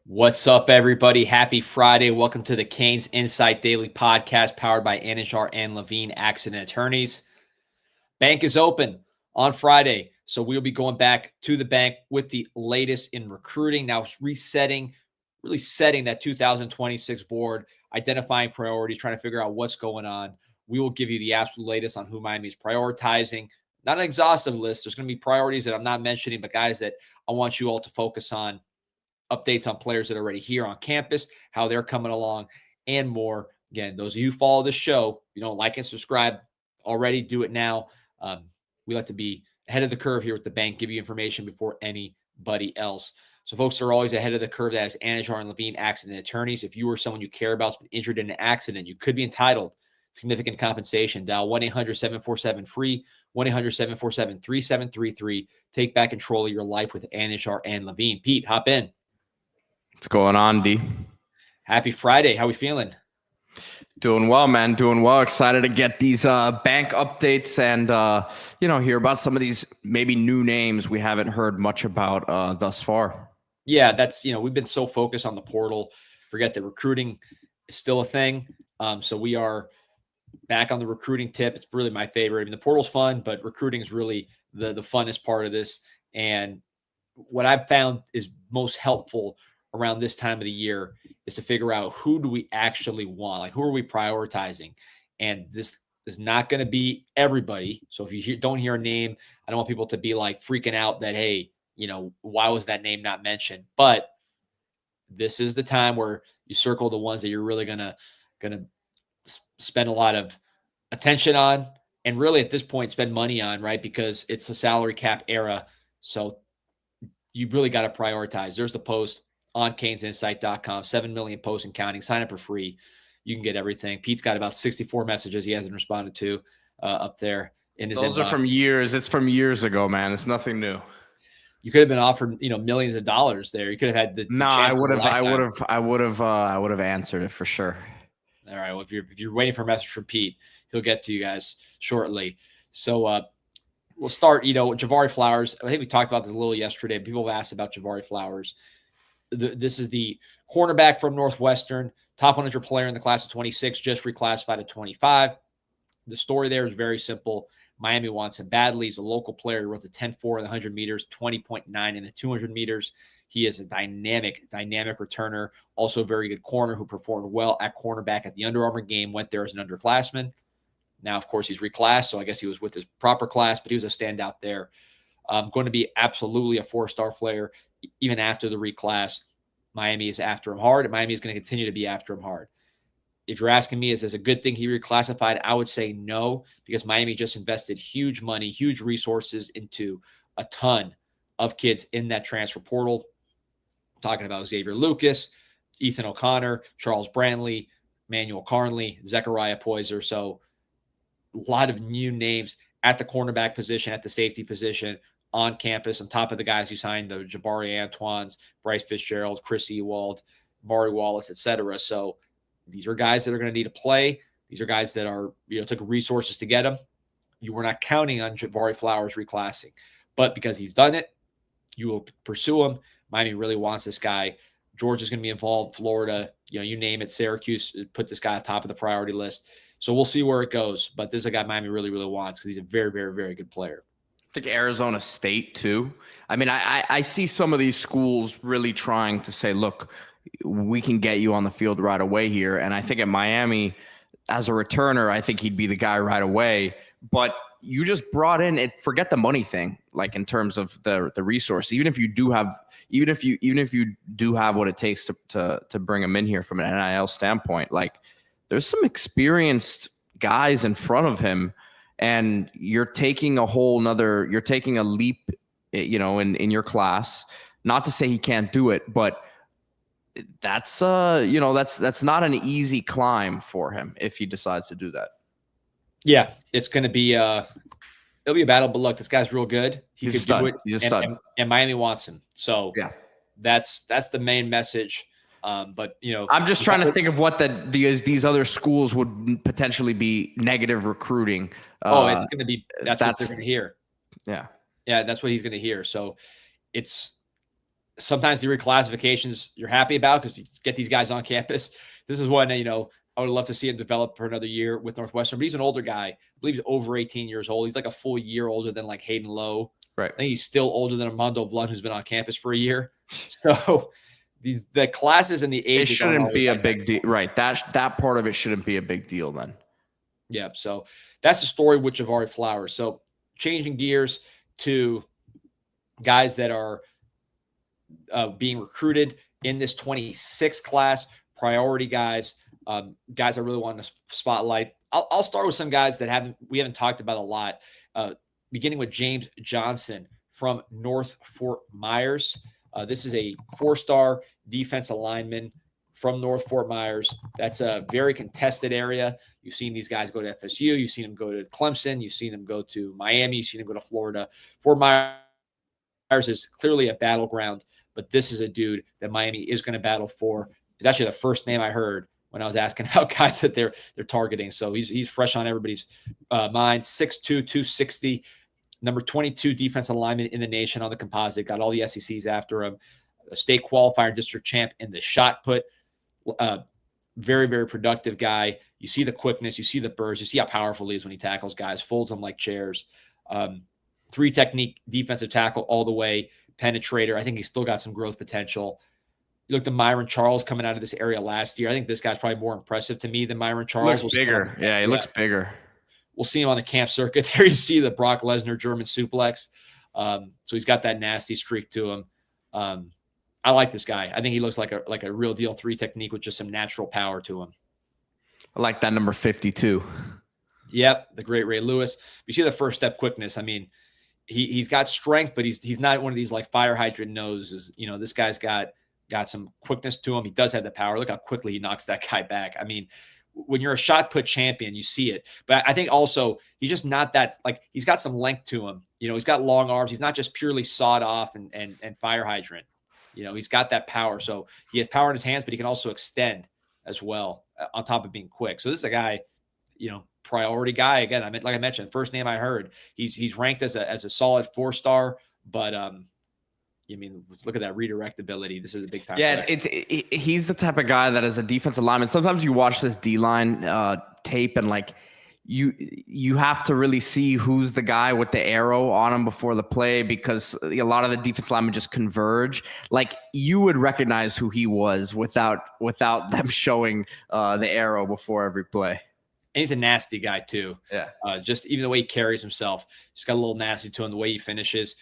What's up, everybody? Happy Friday. Welcome to the Canes Insight Daily Podcast powered by Anijar and Levine Accident Attorneys. Bank is open on Friday, so we'll be going back to the bank with the latest in recruiting. Now really setting that 2026 board, identifying priorities, trying to figure out what's going on. We will give you the absolute latest on who Miami is prioritizing. Not an exhaustive list. There's going to be priorities that I'm not mentioning, but guys that I want you all to focus on. Updates on players that are already here on campus, how they're coming along, and more. Again, those of you who follow this show, if you don't like and subscribe already, do it now. We like to be ahead of the curve here with the bank, give you information before anybody else. So folks are always ahead of the curve. That is Anijar and Levine Accident Attorneys. If you or someone you care about has been injured in an accident, you could be entitled to significant compensation. Dial 1-800-747-FREE, 1-800-747-3733. Take back control of your life with Anijar and Levine. Pete, hop in. What's going on, D? Happy Friday. How we feeling? Doing well, man. Doing well. Excited to get these bank updates and, hear about some of these maybe new names we haven't heard much about thus far. Yeah, we've been so focused on the portal. Forget that recruiting is still a thing. So we are back on the recruiting tip. It's really my favorite. I mean, the portal's fun, but recruiting is really the funnest part of this. And what I've found is most helpful around this time of the year is to figure out who do we actually want, like who are we prioritizing. And this is not going to be everybody. So if you don't hear a name, I don't want people to be like freaking out that, hey, why was that name not mentioned? But this is the time where you circle the ones that you're really gonna spend a lot of attention on, and really at this point spend money on, right? Because it's a salary cap era. So you really got to prioritize. There's the post on canesinsight.com, 7 million posts and counting. Sign up for free. You can get everything. Pete's got about 64 messages he hasn't responded to up there in his Those inbox. are from years. It's from years ago, man. It's nothing new. You could have been offered, millions of dollars there. You could have had the chance. I would have answered it for sure. All right. Well, if you're waiting for a message from Pete, he'll get to you guys shortly. So we'll start, Javari Flowers. I think we talked about this a little yesterday. People have asked about Javari Flowers. This is the cornerback from Northwestern, top 100 player in the class of 26, just reclassified at 25. The story there is very simple. Miami wants him badly. He's a local player. He runs a 10.4 in the 100 meters, 20.9 in the 200 meters. He is a dynamic returner, also a very good corner who performed well at cornerback at the Under Armour game, went there as an underclassman. Now, of course, he's reclassed, so I guess he was with his proper class, but he was a standout there. Going to be absolutely a four-star player. Even after the reclass, Miami is after him hard, and Miami is going to continue to be after him hard. If you're asking me, is this a good thing he reclassified? I would say no, because Miami just invested huge money, huge resources into a ton of kids in that transfer portal. I'm talking about Xavier Lucas, Ethan O'Connor, Charles Brantley, Manuel Carnley, Zechariah Poyser. So a lot of new names at the cornerback position, at the safety position, on campus, on top of the guys who signed, the Jabari Antoines, Bryce Fitzgerald, Chris Ewald, Maury Wallace, etc. So these are guys that are going to need to play. These are guys that are, took resources to get them. You were not counting on Javari Flowers reclassing, but because he's done it, you will pursue him. Miami really wants this guy. Georgia's going to be involved. Florida, you name it. Syracuse put this guy at the top of the priority list. So we'll see where it goes. But this is a guy Miami really, really wants because he's a very, very, very good player. I think Arizona State too. I mean, I see some of these schools really trying to say, look, we can get you on the field right away here. And I think at Miami, as a returner, I think he'd be the guy right away. But you just brought in it. Forget the money thing, like in terms of the resource. Even if you do have what it takes to bring him in here from an NIL standpoint, like there's some experienced guys in front of him. And you're taking a leap, in your class. Not to say he can't do it, but that's not an easy climb for him if he decides to do that. Yeah, it's going to be it'll be a battle. But look, this guy's real good. He could do it. He's a stud. And Miami wants him. So yeah, that's the main message. But I'm just trying to think of what these other schools would potentially be negative recruiting. It's going to be that's what they're going to hear. Yeah, that's what he's going to hear. So it's Sometimes the reclassifications you're happy about because you get these guys on campus. This is one, I would love to see him develop for another year with Northwestern. But he's an older guy. I believe he's over 18 years old. He's like a full year older than like Hayden Lowe. Right. I think he's still older than Armando Blunt, who's been on campus for a year. So the classes and the ages it shouldn't be a like big deal. Right. That part of it shouldn't be a big deal then. Yeah. So that's the story with Javari Flowers. So changing gears to guys that are being recruited in this 26 class, priority guys, guys I really want to spotlight. I'll start with some guys that we haven't talked about a lot, beginning with James Johnson from North Fort Myers. This is a 4-star defense lineman from North Fort Myers. That's a very contested area. You've seen these guys go to FSU. You've seen them go to Clemson. You've seen them go to Miami. You've seen them go to Florida. Fort Myers is clearly a battleground, but this is a dude that Miami is going to battle for. It's actually the first name I heard when I was asking how guys that they're targeting. So he's fresh on everybody's mind. 6'2", 260, number 22 defensive lineman in the nation on the composite. Got all the SECs after him. A state qualifier, district champ in the shot put. Very, very productive guy. You see the quickness. You see the burst. You see how powerful he is when he tackles guys. Folds them like chairs. 3 technique defensive tackle all the way. Penetrator. I think he's still got some growth potential. You look at Myron Charles coming out of this area last year. I think this guy's probably more impressive to me than Myron Charles. Looks bigger. Yeah, he looks bigger. We'll see him on the camp circuit. There you see the Brock Lesnar German suplex. So he's got that nasty streak to him. I like this guy. I think he looks like a real deal 3 technique with just some natural power to him. I like that number 52. Yep, the great Ray Lewis. You see the first step quickness. I mean, he's got strength, but he's not one of these like fire hydrant noses. This guy's got some quickness to him. He does have the power. Look how quickly he knocks that guy back. I mean, when you're a shot put champion, you see it. But I think also he's just not that, like, he's got some length to him. He's got long arms. He's not just purely sawed off and fire hydrant. He's got that power. So he has power in his hands, but he can also extend as well on top of being quick. So this is a guy, priority guy. Again, like I mentioned, first name I heard, he's ranked as a solid 4-star, but look at that redirect ability. This is a big time. Yeah, he's the type of guy that as a defensive lineman, sometimes you watch this D-line tape and like you have to really see who's the guy with the arrow on him before the play, because a lot of the defensive linemen just converge. Like, you would recognize who he was without them showing the arrow before every play. And he's a nasty guy too. Yeah. Just even the way he carries himself, he's got a little nasty to him, the way he finishes.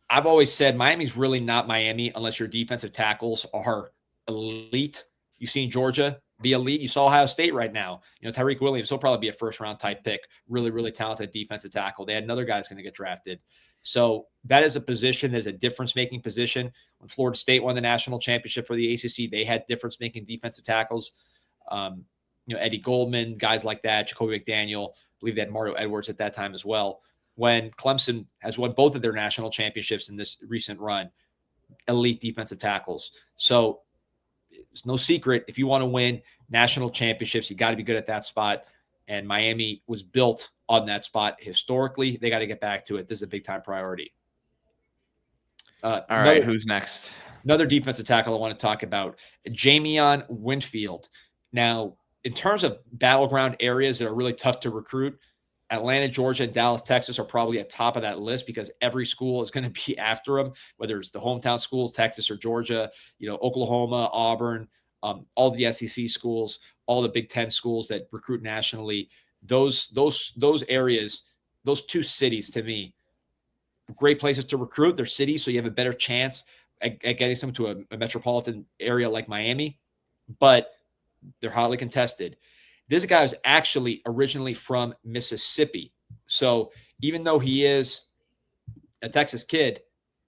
I've always said Miami's really not Miami unless your defensive tackles are elite. You've seen Georgia be elite. You saw Ohio State right now. Tyreek Williams, he'll probably be a first-round type pick. Really, really talented defensive tackle. They had another guy that's going to get drafted. So that is a position. There's a difference-making position. When Florida State won the national championship for the ACC, they had difference-making defensive tackles. Eddie Goldman, guys like that, Jacoby McDaniel. I believe they had Mario Edwards at that time as well. When Clemson has won both of their national championships in this recent run, elite defensive tackles. So it's no secret, if you want to win national championships, you got to be good at that spot. And Miami was built on that spot historically. They got to get back to it. This is a big-time priority. All right, who's next? Another defensive tackle I want to talk about, Jamion Winfield. Now, in terms of battleground areas that are really tough to recruit, Atlanta, Georgia, and Dallas, Texas are probably at top of that list because every school is going to be after them, whether it's the hometown schools, Texas or Georgia, Oklahoma, Auburn, all the SEC schools, all the Big Ten schools that recruit nationally. Those areas, those 2 cities, to me, great places to recruit. They're cities, so you have a better chance at getting some to a metropolitan area like Miami, but they're highly contested. This guy is actually originally from Mississippi. So even though he is a Texas kid,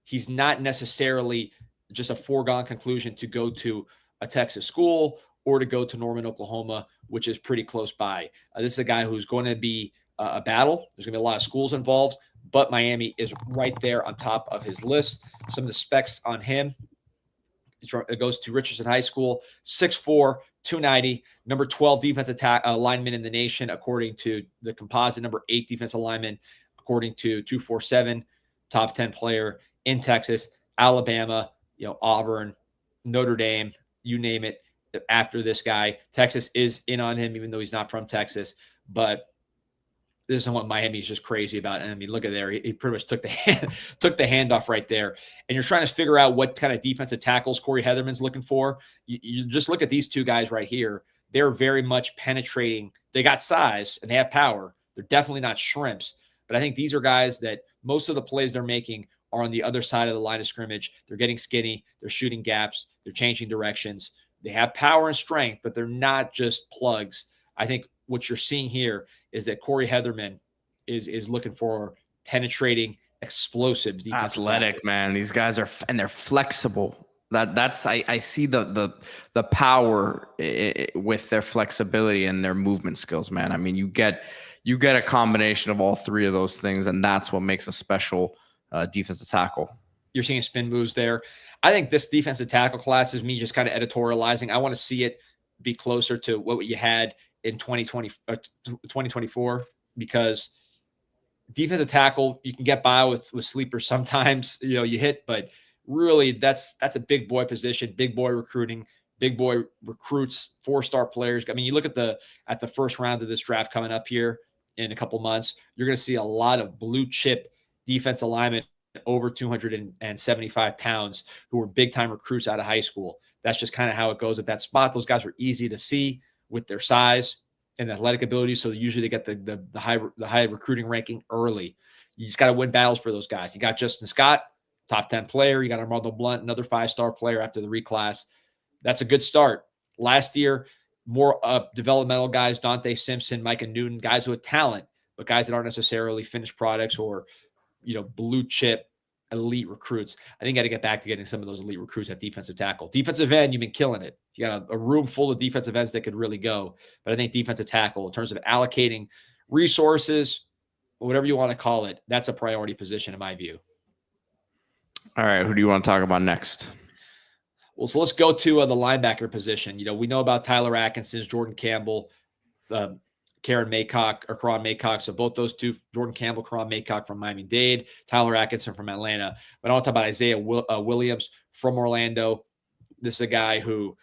he's not necessarily just a foregone conclusion to go to a Texas school or to go to Norman, Oklahoma, which is pretty close by. This is a guy who's going to be a battle. There's going to be a lot of schools involved, but Miami is right there on top of his list. Some of the specs on him. It goes to Richardson High School, 6'4", 290, number 12 defensive lineman in the nation, according to the composite, number 8 defensive lineman, according to 247, top 10 player in Texas, Alabama, Auburn, Notre Dame, you name it, after this guy. Texas is in on him, even though he's not from Texas. But this is what Miami's just crazy about. And I mean, look at there. He pretty much took the handoff right there. And you're trying to figure out what kind of defensive tackles Corey Heatherman's looking for. You just look at these two guys right here. They're very much penetrating. They got size and they have power. They're definitely not shrimps. But I think these are guys that most of the plays they're making are on the other side of the line of scrimmage. They're getting skinny. They're shooting gaps. They're changing directions. They have power and strength, but they're not just plugs. I think what you're seeing here is that Corey Heatherman is looking for penetrating, explosive, athletic, man. These guys are, and they're flexible. That's I see the power with their flexibility and their movement skills, man. I mean, you get a combination of all three of those things, and that's what makes a special defensive tackle. You're seeing spin moves there. I think this defensive tackle class is me just kind of editorializing. I want to see it be closer to what you had in 2024, because defensive tackle, you can get by with sleepers sometimes, you hit, but really that's a big boy position, big boy recruiting, big boy recruits, 4-star players. I mean, you look at the first round of this draft coming up here in a couple months, you're going to see a lot of blue chip defense alignment over 275 pounds who were big time recruits out of high school. That's just kind of how it goes at that spot. Those guys are easy to see with their size and athletic ability. So usually they get the high recruiting ranking early. You just got to win battles for those guys. You got Justin Scott, top 10 player. You got Armando Blunt, another 5-star player after the reclass. That's a good start. Last year, more developmental guys, Dante Simpson, Micah Newton, guys with talent, but guys that aren't necessarily finished products or, blue chip elite recruits. I think got to get back to getting some of those elite recruits at defensive tackle. Defensive end, you've been killing it. You got a room full of defensive ends that could really go. But I think defensive tackle, in terms of allocating resources, whatever you want to call it, that's a priority position in my view. All right, who do you want to talk about next? Well, so let's go to the linebacker position. We know about Tyler Atkinson's, Jordan Campbell, Karan Maycock. So both those two, Jordan Campbell, Karan Maycock from Miami-Dade, Tyler Atkinson from Atlanta. But I want to talk about Isaiah Williams from Orlando. This is a guy who,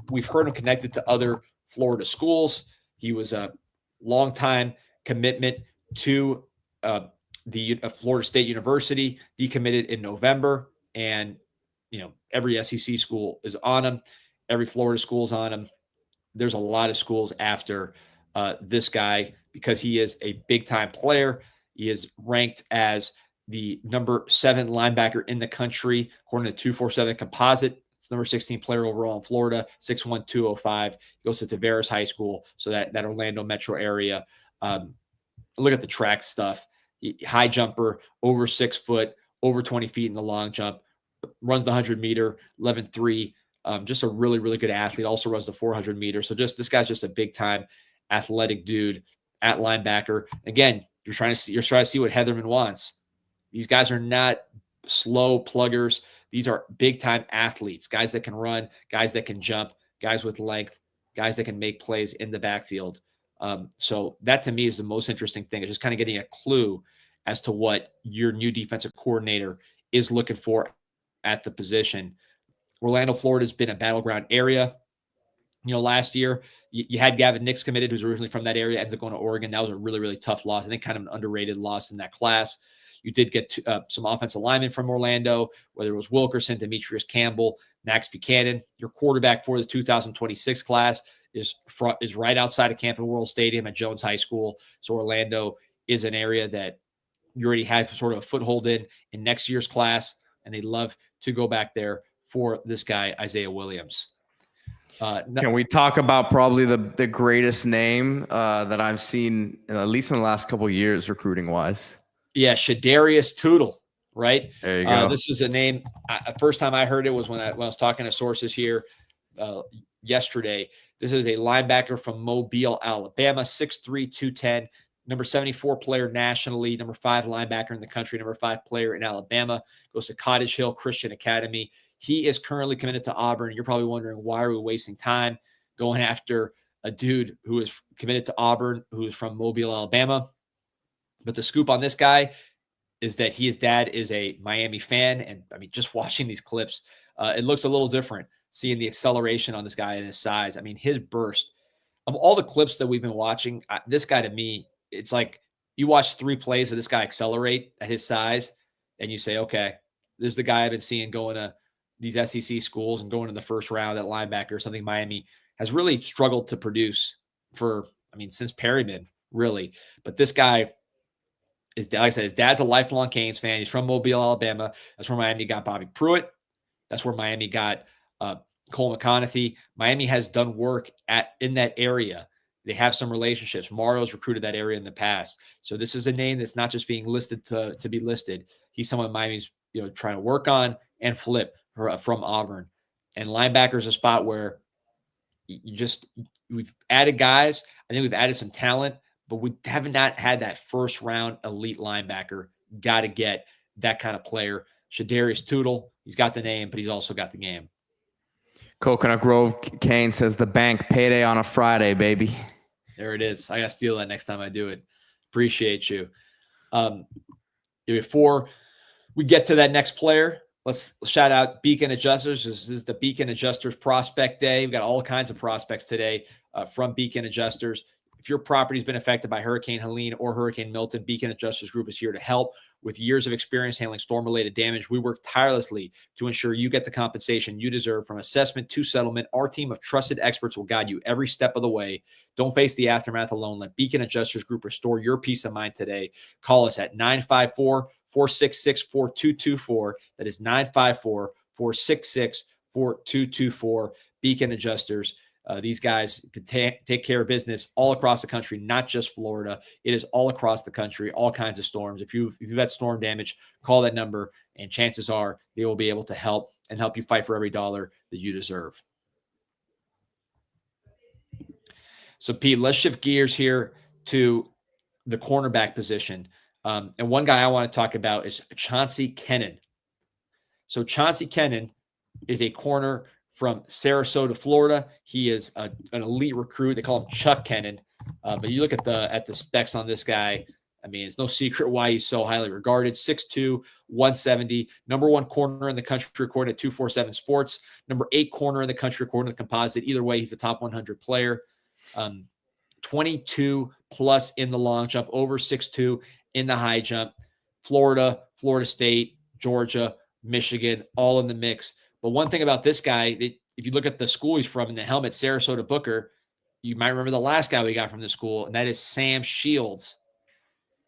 we've heard him connected to other Florida schools. He was a longtime commitment to the Florida State University, decommitted in November. And, every SEC school is on him. Every Florida school is on him. There's a lot of schools after this guy because he is a big-time player. He is ranked as the number 7 linebacker in the country, according to 247 Composite. It's number 16 player overall in Florida, 6'1", 205. He goes to Tavares High School, so that Orlando metro area. Look at the track stuff. High jumper, over 6 foot, over 20 feet in the long jump, runs the 100-meter, 11.3. Just a really, really good athlete. Also runs the 400 meters. So this guy's just a big time athletic dude at linebacker. Again, you're trying to see what Heatherman wants. These guys are not slow pluggers. These are big time athletes, guys that can run, guys that can jump, guys with length, guys that can make plays in the backfield. So that to me is the most interesting thing. Is just kind of getting a clue as to what your new defensive coordinator is looking for at the position. Orlando, Florida has been a battleground area. Last year you had Gavin Nix committed, who's originally from that area, ends up going to Oregon. That was a really, really tough loss. I think kind of an underrated loss in that class. You did get some offensive linemen from Orlando, whether it was Wilkerson, Demetrius Campbell, Max Buchanan. Your quarterback for the 2026 class is right outside of Camping World Stadium at Jones High School. So Orlando is an area that you already had sort of a foothold in next year's class, and they'd love to go back there for this guy, Isaiah Williams. Can we talk about probably the greatest name that I've seen, at least in the last couple of years, recruiting-wise? Yeah, Shadarius Tootle, right? There you go. This is a name. The first time I heard it was when I was talking to sources here yesterday. This is a linebacker from Mobile, Alabama, 6'3", 210, number 74 player nationally, number 5 linebacker in the country, number 5 player in Alabama, goes to Cottage Hill Christian Academy. He is currently committed to Auburn. You're probably wondering, why are we wasting time going after a dude who is committed to Auburn, who is from Mobile, Alabama? But the scoop on this guy, is that his dad is a Miami fan. And I mean, just watching these clips, it looks a little different seeing the acceleration on this guy and his size. I mean, his burst of all the clips that we've been watching, this guy to me, it's like you watch 3 plays of this guy accelerate at his size and you say, okay, this is the guy I've been seeing going to these SEC schools and going to the first round at linebacker, something Miami has really struggled to produce for, I mean, since Perryman, really. But this guy is, like I said, his dad's a lifelong Canes fan. He's from Mobile, Alabama. That's where Miami got Bobby Pruitt. That's where Miami got Cole McConaughey. Miami has done work in that area. They have some relationships. Mario's recruited that area in the past. So this is a name that's not just being listed to be listed. He's someone Miami's trying to work on and flip from Auburn. And linebacker is a spot where we've added guys. I think we've added some talent, but we have not had that first round elite linebacker. Got to get that kind of player. Shadarius Tootle, he's got the name, but he's also got the game. Coconut Grove Kane says the bank payday on a Friday, baby. There it is. I got to steal that next time I do it. Appreciate you. Before we get to that next player, let's shout out Beacon Adjusters. This is the Beacon Adjusters Prospect Day. We've got all kinds of prospects today from Beacon Adjusters. If your property's been affected by Hurricane Helene or Hurricane Milton, Beacon Adjusters Group is here to help. With years of experience handling storm-related damage, we work tirelessly to ensure you get the compensation you deserve. From assessment to settlement, our team of trusted experts will guide you every step of the way. Don't face the aftermath alone. Let Beacon Adjusters Group restore your peace of mind today. Call us at 954-466-4224. That is 954-466-4224. Beacon Adjusters. These guys can take care of business all across the country, not just Florida. It is all across the country, all kinds of storms. If you've had storm damage, call that number, and chances are they will be able to help you fight for every dollar that you deserve. So, Pete, let's shift gears here to the cornerback position. And one guy I want to talk about is Chauncey Kennan. So Chauncey Kennan is a corner from Sarasota, Florida. He is an elite recruit. They call him Chuck Kennan. But you look at the specs on this guy. I mean, it's no secret why he's so highly regarded. 6'2", 170, number 1 corner in the country according to 247 Sports, number 8 corner in the country according to Composite. Either way, he's a top 100 player. 22 plus in the long jump, over 6'2" in the high jump. Florida, Florida State, Georgia, Michigan, all in the mix. But one thing about this guy, if you look at the school he's from in the helmet, Sarasota Booker, you might remember the last guy we got from the school, and that is Sam Shields.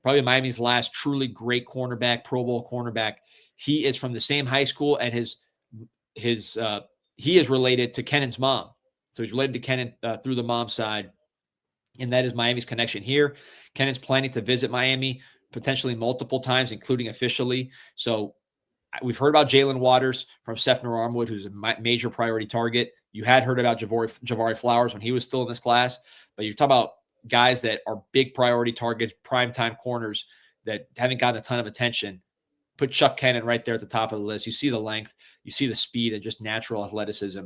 Probably Miami's last truly great cornerback, Pro Bowl cornerback. He is from the same high school, and he is related to Kennan's mom. So he's related to Kennan through the mom's side, and that is Miami's connection here. Kennan's planning to visit Miami potentially multiple times, including officially. So we've heard about Jalen Waters from Sefner Armwood, who's a major priority target. You had heard about Javari Flowers when he was still in this class, but you're talking about guys that are big priority targets, primetime corners that haven't gotten a ton of attention. Put Chuck Kennan right there at the top of the list. You see the length, you see the speed, and just natural athleticism.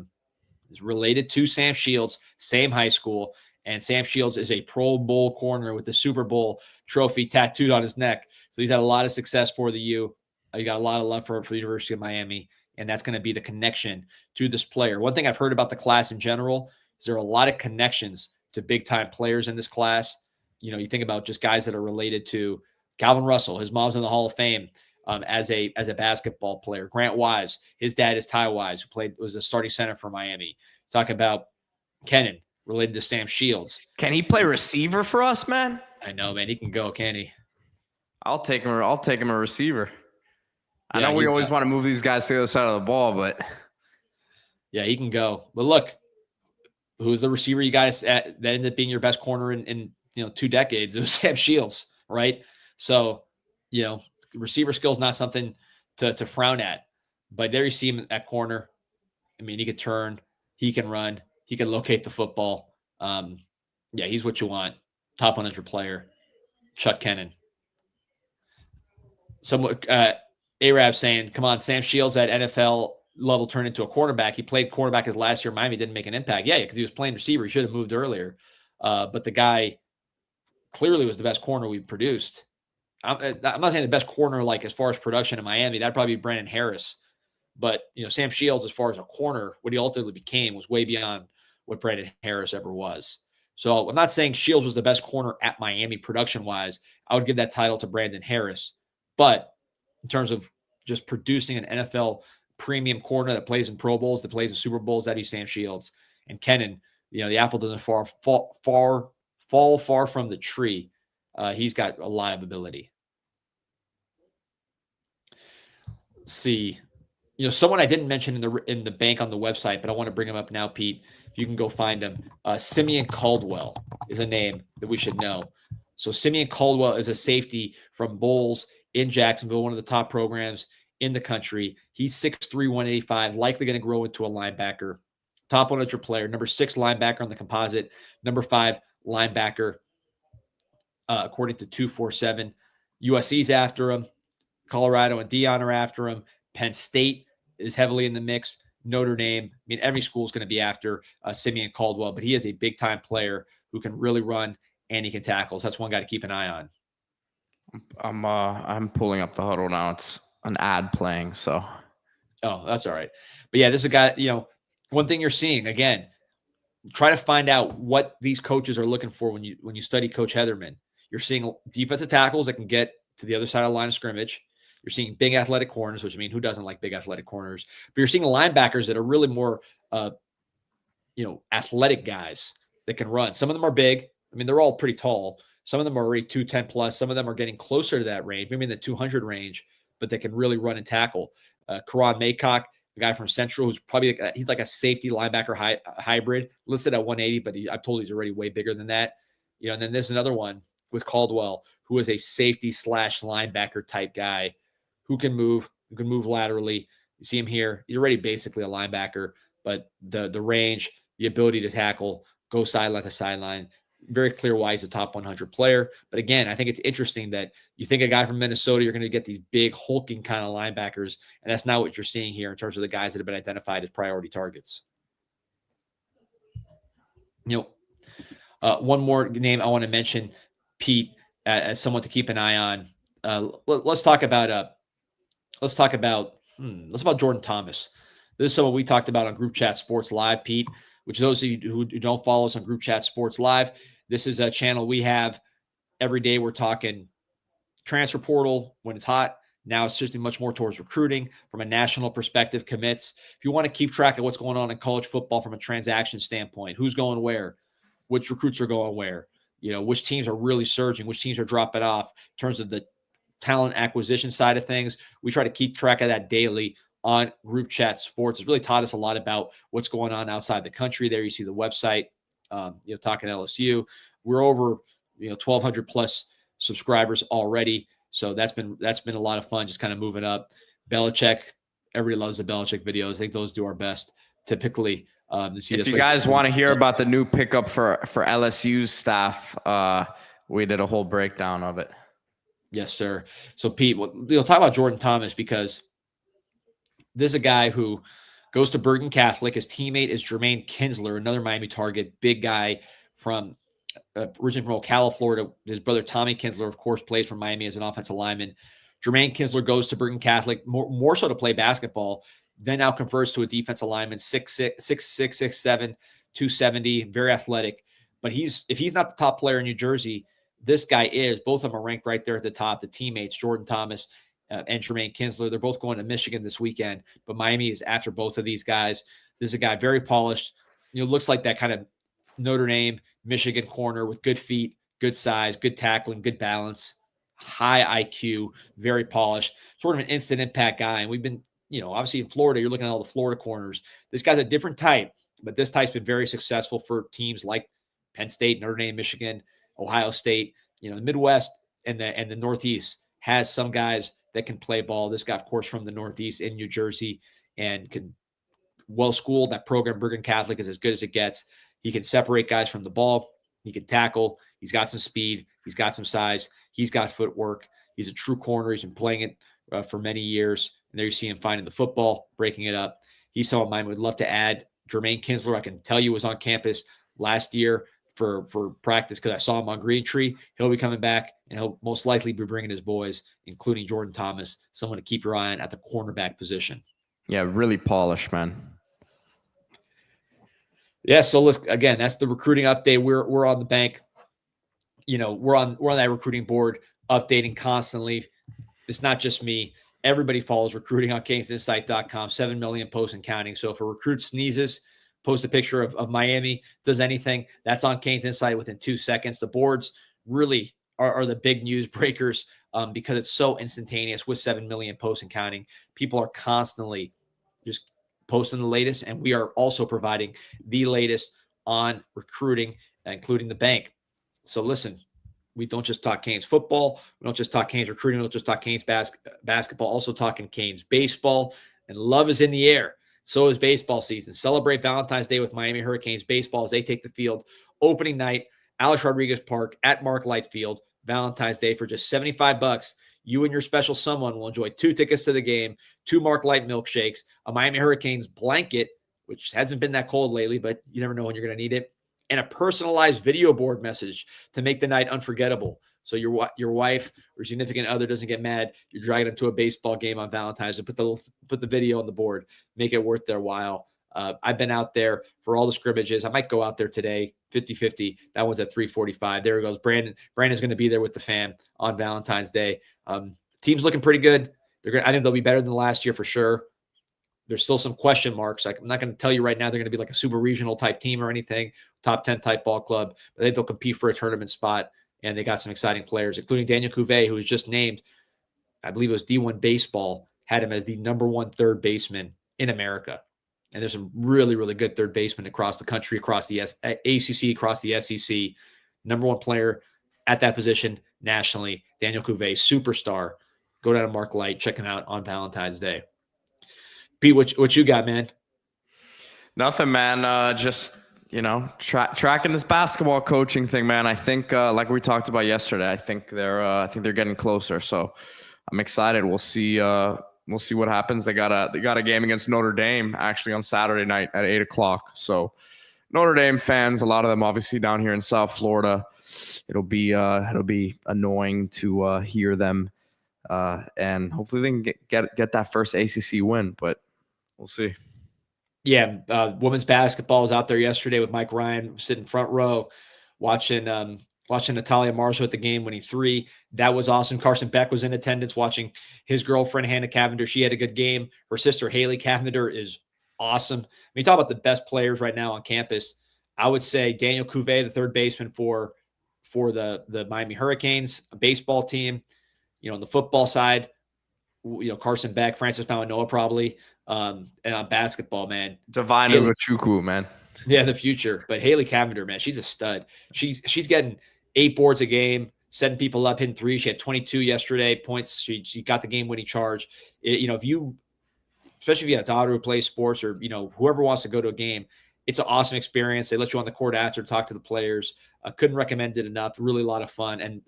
Is related to Sam Shields, same high school, and Sam Shields is a Pro Bowl corner with the Super Bowl trophy tattooed on his neck. So he's had a lot of success for the U. You got a lot of love for the University of Miami, and that's going to be the connection to this player. One thing I've heard about the class in general is there are a lot of connections to big-time players in this class. You think about just guys that are related to Calvin Russell. His mom's in the Hall of Fame as a basketball player. Grant Wise, his dad is Ty Wise, who was a starting center for Miami. Talk about Kennan, related to Sam Shields. Can he play receiver for us, man? I know, man. He can go, can he? I'll take him a receiver. I Yeah, know we always want to move these guys to the other side of the ball, but yeah, he can go. But look, who's the receiver you guys that ended up being your best corner in 2 decades? It was Sam Shields, right? So, receiver skill is not something to frown at. But there you see him at corner. I mean, he can turn, he can run, he can locate the football. He's what you want. Top 100 player, Chuck Kennan. Somewhat. Arab saying, come on, Sam Shields at NFL level turned into a quarterback. He played quarterback his last year. Miami didn't make an impact. Yeah, because he was playing receiver. He should have moved earlier. But the guy clearly was the best corner we produced. I'm not saying the best corner, like as far as production in Miami, that'd probably be Brandon Harris. But, Sam Shields, as far as a corner, what he ultimately became was way beyond what Brandon Harris ever was. So I'm not saying Shields was the best corner at Miami production-wise. I would give that title to Brandon Harris. But in terms of just producing an NFL premium corner that plays in Pro Bowls, that plays in Super Bowls, that'd be Sam Shields. And Kennan, the apple doesn't fall far from the tree. He's got a lot of ability. Let's see. Someone I didn't mention in the bank on the website, but I want to bring him up now, Pete. You can go find him. Simeon Caldwell is a name that we should know. So Simeon Caldwell is a safety from Bulls in Jacksonville, one of the top programs in the country. He's 6'3", 185, likely going to grow into a linebacker. Top 100 player, number 6 linebacker on the composite, number 5 linebacker, according to 247. USC's after him. Colorado and Deion are after him. Penn State is heavily in the mix. Notre Dame. Every school is going to be after Simeon Caldwell, but he is a big-time player who can really run and he can tackle. So that's one guy to keep an eye on. I'm pulling up the huddle now. It's an ad playing, so. Oh, that's all right. But yeah, this is a guy, one thing you're seeing, again, try to find out what these coaches are looking for when you study Coach Heatherman. You're seeing defensive tackles that can get to the other side of the line of scrimmage. You're seeing big athletic corners, which who doesn't like big athletic corners? But you're seeing linebackers that are really more, athletic guys that can run. Some of them are big. They're all pretty tall. Some of them are already 210 plus. Some of them are getting closer to that range, maybe in the 200 range, but they can really run and tackle. Karan Maycock, the guy from Central, who's probably he's like a safety linebacker hybrid, listed at 180, but I'm told he's already way bigger than that. And then there's another one with Caldwell, who is a safety / linebacker type guy who can move laterally. You see him here. He's already basically a linebacker, but the range, the ability to tackle, go sideline to sideline, very clear why he's a top 100 player. But again, I think it's interesting that you think a guy from Minnesota, you're going to get these big hulking kind of linebackers, and that's not what you're seeing here in terms of the guys that have been identified as priority targets. One more name I want to mention, Pete, as someone to keep an eye on. Let's talk about Jordan Thomas. This is someone we talked about on Group Chat Sports Live, Pete, which those of you who don't follow us on Group Chat Sports Live, this is a channel we have every day. We're talking transfer portal when it's hot. Now it's shifting much more towards recruiting from a national perspective, commits. If you want to keep track of what's going on in college football from a transaction standpoint, who's going where, which recruits are going where, which teams are really surging, which teams are dropping off in terms of the talent acquisition side of things. We try to keep track of that daily on Group Chat Sports. It's really taught us a lot about what's going on outside the country. There you see the website, talking LSU. We're over 1,200 plus subscribers already. So that's been a lot of fun, just kind of moving up. Belichick, everybody loves the Belichick videos. I think those do our best typically. To see if you guys want to hear about the new pickup for LSU's staff, we did a whole breakdown of it. Yes, sir. So Pete, we'll talk about Jordan Thomas because this is a guy who goes to Bergen Catholic. His teammate is Jermaine Kinsler, another Miami target, big guy from originally from Ocala, Florida. His brother Tommy Kinsler, of course, plays for Miami as an offensive lineman. Jermaine Kinsler goes to Bergen Catholic more so to play basketball. Then now converts to a defensive lineman, 6'6", 6'7", 270, very athletic. But if he's not the top player in New Jersey, this guy is. Both of them are ranked right there at the top. The teammates, Jordan Thomas and Jermaine Kinsler, they're both going to Michigan this weekend. But Miami is after both of these guys. This is a guy very polished. Looks like that kind of Notre Dame, Michigan corner with good feet, good size, good tackling, good balance, high IQ, very polished, sort of an instant impact guy. And we've been, obviously in Florida, you're looking at all the Florida corners. This guy's a different type, but this type's been very successful for teams like Penn State, Notre Dame, Michigan, Ohio State. The Midwest and the Northeast has some guys that can play ball. This guy, of course, from the Northeast in New Jersey and can well-schooled. That program, Bergen Catholic, is as good as it gets. He can separate guys from the ball. He can tackle. He's got some speed. He's got some size. He's got footwork. He's a true corner. He's been playing it for many years. And there you see him finding the football, breaking it up. He's someone Miami would love to add. Jermaine Kinsler, I can tell you, was on campus last year for practice because I saw him on Green Tree. He'll be coming back, and he'll most likely be bringing his boys, including Jordan Thomas, someone to keep your eye on at the cornerback position. Yeah, really polished, man. Yeah, so that's the recruiting update. We're on the bank. We're on that recruiting board, updating constantly. It's not just me. Everybody follows recruiting on CanesInsight.com. 7 million posts and counting. So if a recruit sneezes, post a picture of Miami, does anything, that's on Canes Insight within 2 seconds. The boards really are the big news breakers because it's so instantaneous with 7 million posts and counting. People are constantly just posting the latest, and we are also providing the latest on recruiting, including the bank. So listen, we don't just talk Canes football. We don't just talk Canes recruiting. We don't just talk Canes basketball, also talking Canes baseball. And love is in the air. So is baseball season. Celebrate Valentine's Day with Miami Hurricanes baseball as they take the field. Opening night, Alex Rodriguez Park at Mark Light Field. Valentine's Day for just $75. You and your special someone will enjoy 2 tickets to the game, 2 Mark Light milkshakes, a Miami Hurricanes blanket, which hasn't been that cold lately, but you never know when you're going to need it, and a personalized video board message to make the night unforgettable. So your wife or significant other doesn't get mad. You're dragging them to a baseball game on Valentine's Day. Put the video on the board, make it worth their while. I've been out there for all the scrimmages. I might go out there today, 50-50. That one's at 3:45. There it goes. Brandon's going to be there with the fam on Valentine's Day. Team's looking pretty good. I think they'll be better than last year for sure. There's still some question marks. Like, I'm not going to tell you right now they're going to be like a super regional type team or anything, top 10 type ball club. But I think they'll compete for a tournament spot, and they got some exciting players, including Daniel Cuvée, who was just named, I believe it was D1 Baseball, had him as the #1 third baseman in America. And there's some really, really good third basemen across the country, across the ACC, across the SEC. #1 player at that position nationally, Daniel Cuvée, superstar. Go down to Mark Light, check him out on Valentine's Day. Pete, what you got, man? Nothing, man. Just tracking this basketball coaching thing, man. I think, like we talked about yesterday, I think they're getting closer. So I'm excited. We'll see. We'll see what happens. They got a game against Notre Dame actually on Saturday night at 8:00. So Notre Dame fans, a lot of them obviously down here in South Florida. It'll be annoying to hear them, and hopefully they can get that first ACC win. But we'll see. Yeah, women's basketball was out there yesterday with Mike Ryan sitting front row, watching Natalia Marshall at the game, winning 3. That was awesome. Carson Beck was in attendance watching his girlfriend, Hannah Cavender. She had a good game. Her sister, Haley Cavender, is awesome. When you talk about the best players right now on campus, I would say Daniel Cuvée, the third baseman for the Miami Hurricanes baseball team. On the football side, Carson Beck, Francis Mauanoa probably. And on basketball, man, Divine Ugochukwu, man. Yeah, the future. But Haley Cavender, man, she's a stud. She's getting 8 boards a game, setting people up, hitting 3. She had 22 yesterday points. She got the game-winning charge. Especially if you have a daughter who plays sports or whoever wants to go to a game, it's an awesome experience. They let you on the court after to talk to the players. Couldn't recommend it enough. Really a lot of fun, and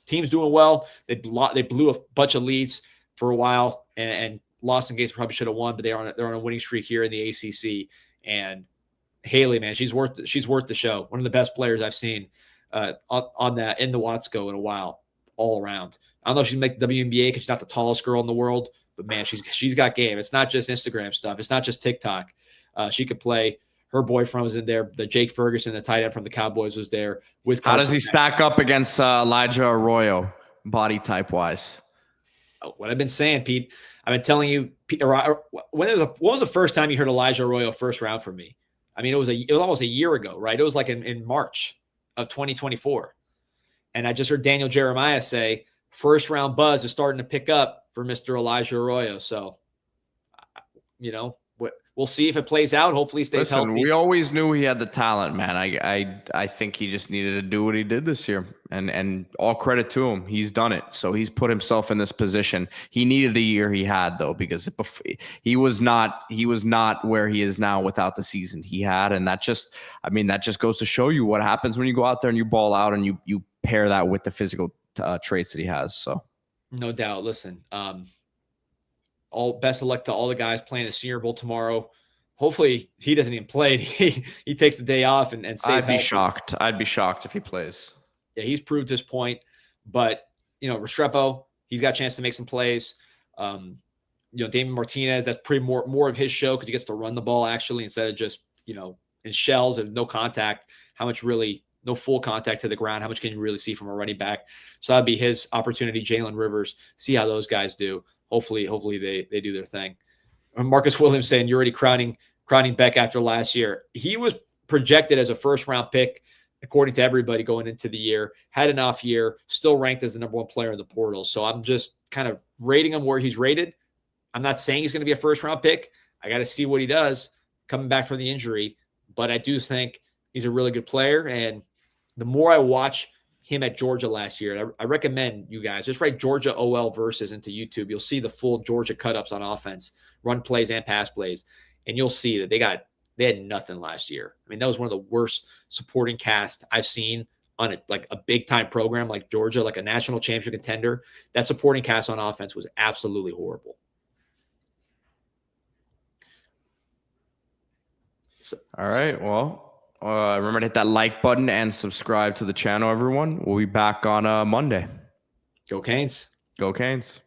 team's doing well. They blew a bunch of leads for a while and lost some games. Probably should have won, but they're on a winning streak here in the ACC. And Haley, man, she's worth the show. One of the best players I've seen on that in the Watsco in a while, all around. I don't know if she'd make the WNBA because she's not the tallest girl in the world, but man, she's got game. It's not just Instagram stuff. It's not just TikTok. She could play. Her boyfriend was in there. The Jake Ferguson, the tight end from the Cowboys, was there with. How does he stack up against Elijah Arroyo, body type wise? What I've been saying, Pete. I've been telling you. What was the first time you heard Elijah Arroyo first round from me? I mean, it was almost a year ago, right? It was like in March of 2024. And I just heard Daniel Jeremiah say first round buzz is starting to pick up for Mr. Elijah Arroyo. So, we'll see if it plays out. Hopefully he stays healthy. We always knew he had the talent, man. I think he just needed to do what he did this year. And all credit to him. He's done it. So he's put himself in this position. He needed the year he had, though, because he was not where he is now without the season he had. And that just goes to show you what happens when you go out there and you ball out and you pair that with the physical traits that he has. So no doubt. Listen, all best of luck to all the guys playing the Senior Bowl tomorrow. hopefully he doesn't even play. He takes the day off and stays I'd be healthy. shocked. I'd be shocked if he plays. Yeah, he's proved his point. But, Restrepo, he's got a chance to make some plays. Damon Martinez, that's pretty more of his show because he gets to run the ball actually instead of just, in shells and no contact. How much really no full contact to the ground? How much can you really see from a running back? So that'd be his opportunity. Jalen Rivers, see how those guys do. Hopefully they do their thing. Marcus Williams saying you're already crowning Beck after last year. He was projected as a first-round pick according to everybody going into the year. Had an off year, still ranked as the number 1 player in the portal. So I'm just kind of rating him where he's rated. I'm not saying he's going to be a first-round pick. I got to see what he does coming back from the injury. But I do think he's a really good player. And the more I watch him at Georgia last year, I recommend you guys just write Georgia OL verses into YouTube. You'll see the full Georgia cut-ups on offense, run plays and pass plays. And you'll see that they had nothing last year. I mean, that was one of the worst supporting cast I've seen on a big-time program like Georgia, like a national championship contender. That supporting cast on offense was absolutely horrible. All right. Well, remember to hit that like button and subscribe to the channel, everyone. We'll be back on Monday. Go Canes. Go Canes.